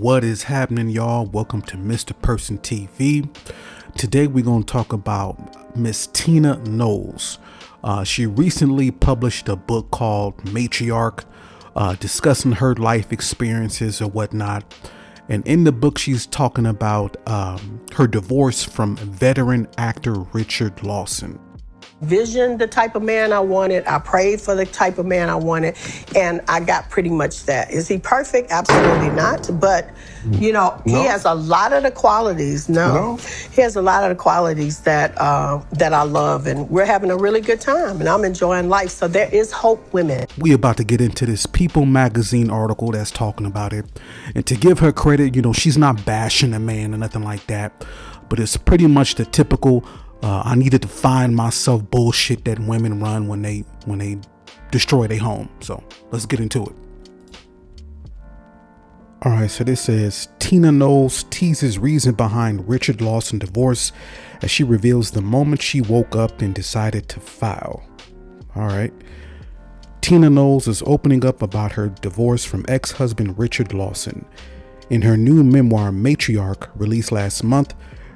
What is happening, y'all? Welcome to Mr. Person TV. Today we're going to talk about Miss Tina Knowles. She recently published a book called Matriarch, discussing her life experiences or whatnot. And in the book, she's talking about her divorce from veteran actor Richard Lawson. Visioned the type of man I wanted. I prayed for the type of man I wanted, and I got pretty much that. Is he perfect? Absolutely not. But, he has a lot of the qualities. He has a lot of the qualities that I love, and we're having a really good time, and I'm enjoying life. So there is hope, women. We about to get into this People magazine article that's talking about it. And to give her credit, she's not bashing a man or nothing like that, but it's pretty much the typical I needed to find myself bullshit that women run when they destroy their home. So let's get into it. All right, so this says Tina Knowles teases reason behind Richard Lawson divorce as she reveals the moment she woke up and decided to file. All right. Tina Knowles is opening up about her divorce from ex-husband Richard Lawson. In her new memoir, Matriarch, released last month,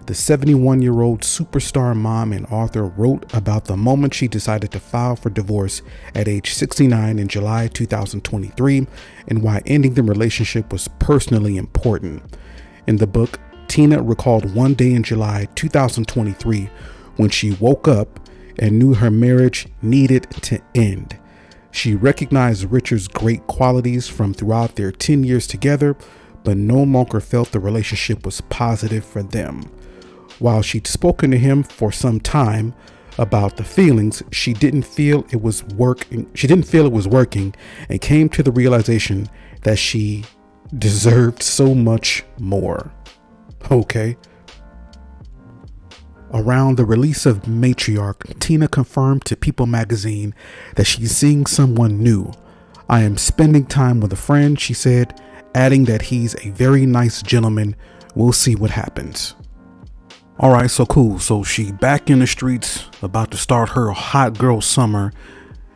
the 71-year-old superstar mom and author wrote about the moment she decided to file for divorce at age 69 in July 2023 and why ending the relationship was personally important. In the book, Tina recalled one day in July 2023 when she woke up and knew her marriage needed to end. She recognized Richard's great qualities from throughout their 10 years together, but no longer felt the relationship was positive for them. While she'd spoken to him for some time about the feelings, she didn't feel it was working and came to the realization that she deserved so much more. Okay. Around the release of Matriarch, Tina confirmed to People magazine that she's seeing someone new. "I am spending time with a friend," she said, adding that he's a very nice gentleman. "We'll see what happens." All right, so cool. So she back in the streets, about to start her hot girl summer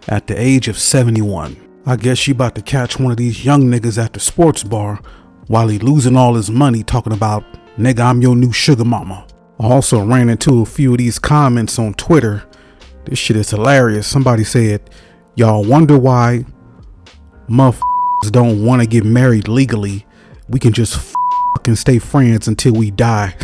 at the age of 71. I guess she about to catch one of these young niggas at the sports bar while he losing all his money talking about, "Nigga, I'm your new sugar mama." I also ran into a few of these comments on Twitter. This shit is hilarious. Somebody said, "Y'all wonder why motherfuckers don't want to get married legally. We can just fucking stay friends until we die."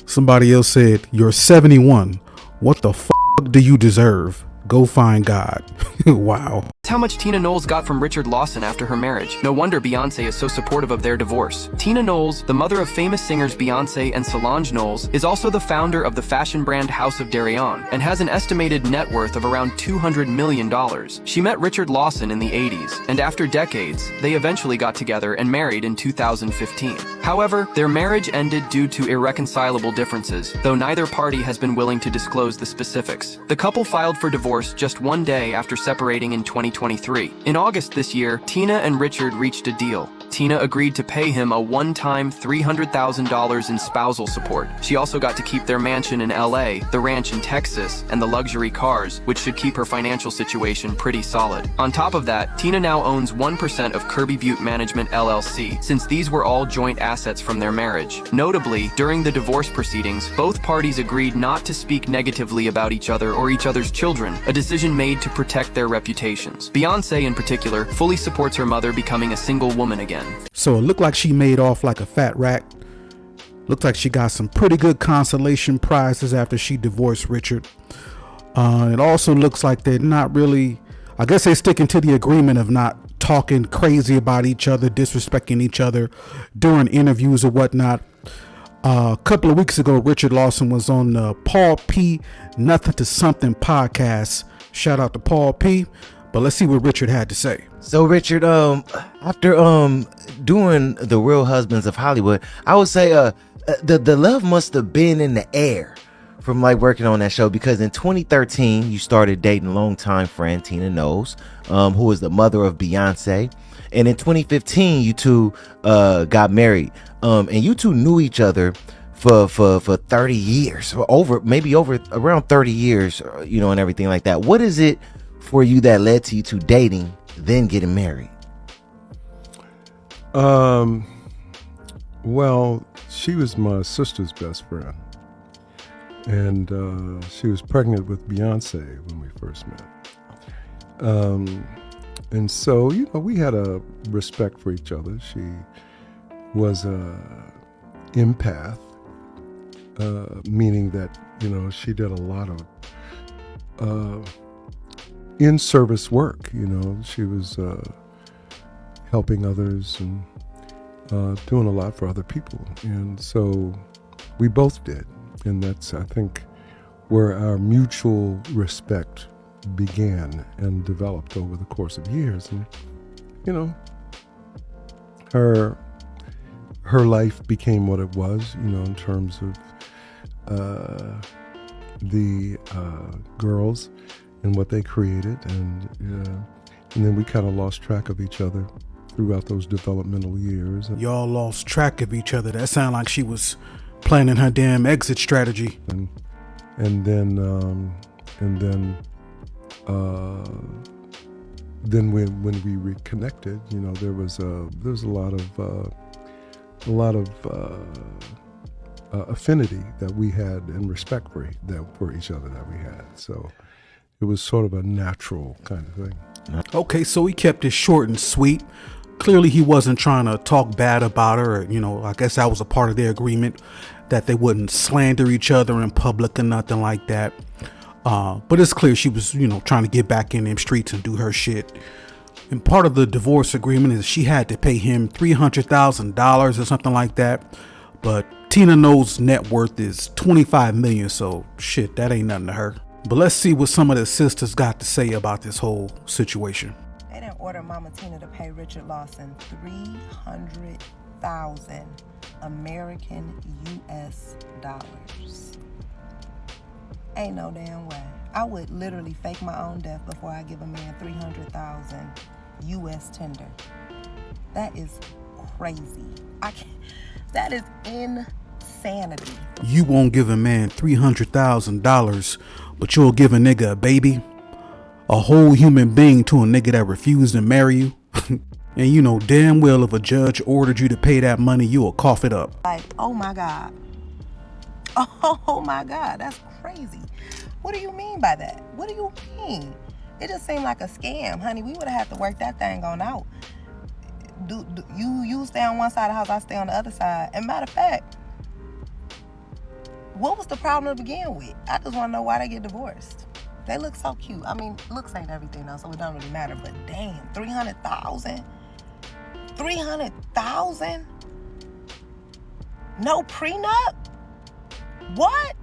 Somebody else said, "You're 71. What the fuck do you deserve? Go find God." Wow. That's how much Tina Knowles got from Richard Lawson after her marriage. No wonder Beyonce is so supportive of their divorce. Tina Knowles, the mother of famous singers Beyonce and Solange Knowles, is also the founder of the fashion brand House of Darion and has an estimated net worth of around $200 million. She met Richard Lawson in the 80s, and after decades, they eventually got together and married in 2015. However, their marriage ended due to irreconcilable differences, though neither party has been willing to disclose the specifics. The couple filed for divorce just one day after separating in 2023. In August this year, Tina and Richard reached a deal. Tina agreed to pay him a one-time $300,000 in spousal support. She also got to keep their mansion in LA, the ranch in Texas, and the luxury cars, which should keep her financial situation pretty solid. On top of that, Tina now owns 1% of Kirby Butte Management LLC, since these were all joint assets from their marriage. Notably, during the divorce proceedings, both parties agreed not to speak negatively about each other or each other's children, a decision made to protect their reputations. Beyonce, in particular, fully supports her mother becoming a single woman again. So it looked like she made off like a fat rat. Looked like she got some pretty good consolation prizes after she divorced Richard. It also looks like they're not really, I guess they're sticking to the agreement of not talking crazy about each other, disrespecting each other during interviews or whatnot. A couple of weeks ago, Richard Lawson was on the Paul P. Nothing to Something podcast. Shout out to Paul P. But let's see what Richard had to say. So Richard, after doing The Real Husbands of Hollywood, I would say the love must have been in the air from like working on that show, because in 2013 you started dating longtime friend Tina Knowles, who is the mother of Beyonce, and in 2015 you two got married, and you two knew each other for 30 years, or over around 30 years, and everything like that. What is it for you that led to you two dating, then getting married? Well, she was my sister's best friend. And she was pregnant with Beyonce when we first met. And so, we had a respect for each other. She was a empath, meaning that, she did a lot of in-service work. She was helping others and doing a lot for other people. And so we both did. And that's, I think, where our mutual respect began and developed over the course of years. And, her life became what it was, in terms of the girls and what they created. And then we kind of lost track of each other throughout those developmental years. Y'all lost track of each other. That sounded like she was planning her damn exit strategy. And then when we reconnected, there was a lot of affinity that we had and respect for each other that we had. So it was sort of a natural kind of thing. Okay, so he kept it short and sweet. Clearly he wasn't trying to talk bad about her. I guess that was a part of their agreement, that they wouldn't slander each other in public or nothing like that. But it's clear she was, trying to get back in them streets and do her shit. And part of the divorce agreement is she had to pay him $300,000 or something like that. But Tina Knowles' net worth is $25 million, so shit, that ain't nothing to her. But let's see what some of the sisters got to say about this whole situation. They didn't order Mama Tina to pay Richard Lawson $300,000 American US dollars. Ain't no damn way. I would literally fake my own death before I give a man $300,000 US tender. That is crazy. That is insanity. You won't give a man $300,000, but you'll give a nigga a baby? A whole human being to a nigga that refused to marry you? And you know damn well if a judge ordered you to pay that money, you'll cough it up. Like, oh my God. Oh my God, that's crazy. What do you mean by that? What do you mean? It just seemed like a scam, honey. We would have had to work that thing on out. You stay on one side of the house, I stay on the other side. And matter of fact, what was the problem to begin with? I just want to know why they get divorced. They look so cute. I mean, looks ain't everything though, so it don't really matter. But damn, $300,000? $300,000? No prenup? What?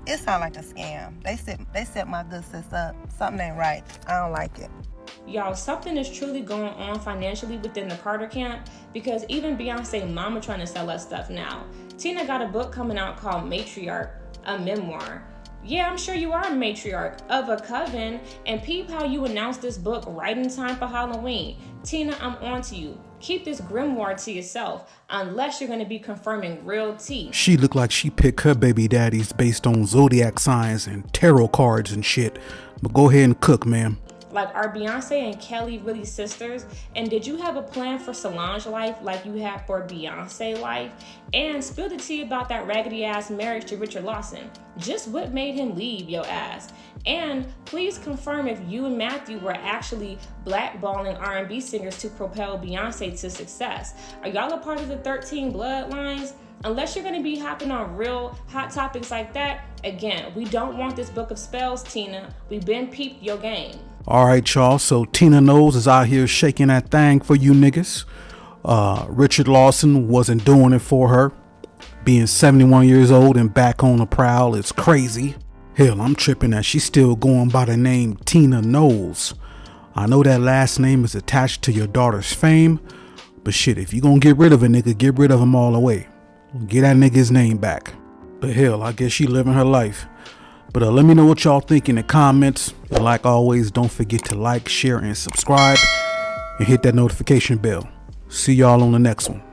It sound like a scam. They set my good sis up. Something ain't right. I don't like it. Y'all, something is truly going on financially within the Carter camp, because even Beyonce mama trying to sell us stuff now. Tina got a book coming out called Matriarch, a memoir. Yeah, I'm sure you are a matriarch of a coven, and peep how you announced this book right in time for Halloween. Tina, I'm on to you. Keep this grimoire to yourself, unless you're going to be confirming real tea. She looked like she picked her baby daddies based on zodiac signs and tarot cards and shit. But go ahead and cook, ma'am. Like, are Beyonce and Kelly really sisters? And did you have a plan for Solange life like you had for Beyonce life? And spill the tea about that raggedy ass marriage to Richard Lawson. Just what made him leave your ass? And please confirm if you and Matthew were actually blackballing R&B singers to propel Beyonce to success. Are y'all a part of the 13 bloodlines? Unless you're going to be hopping on real hot topics like that, again, we don't want this book of spells, Tina. We've been peeped your game. All right, y'all. So Tina Knowles is out here shaking that thing for you niggas. Richard Lawson wasn't doing it for her. Being 71 years old and back on the prowl is crazy. Hell, I'm tripping that she's still going by the name Tina Knowles. I know that last name is attached to your daughter's fame, but shit, if you gonna get rid of a nigga, get rid of him all the way. Get that nigga's name back. But hell, I guess she living her life. But let me know what y'all think in the comments. And like always, don't forget to like, share, and subscribe. And hit that notification bell. See y'all on the next one.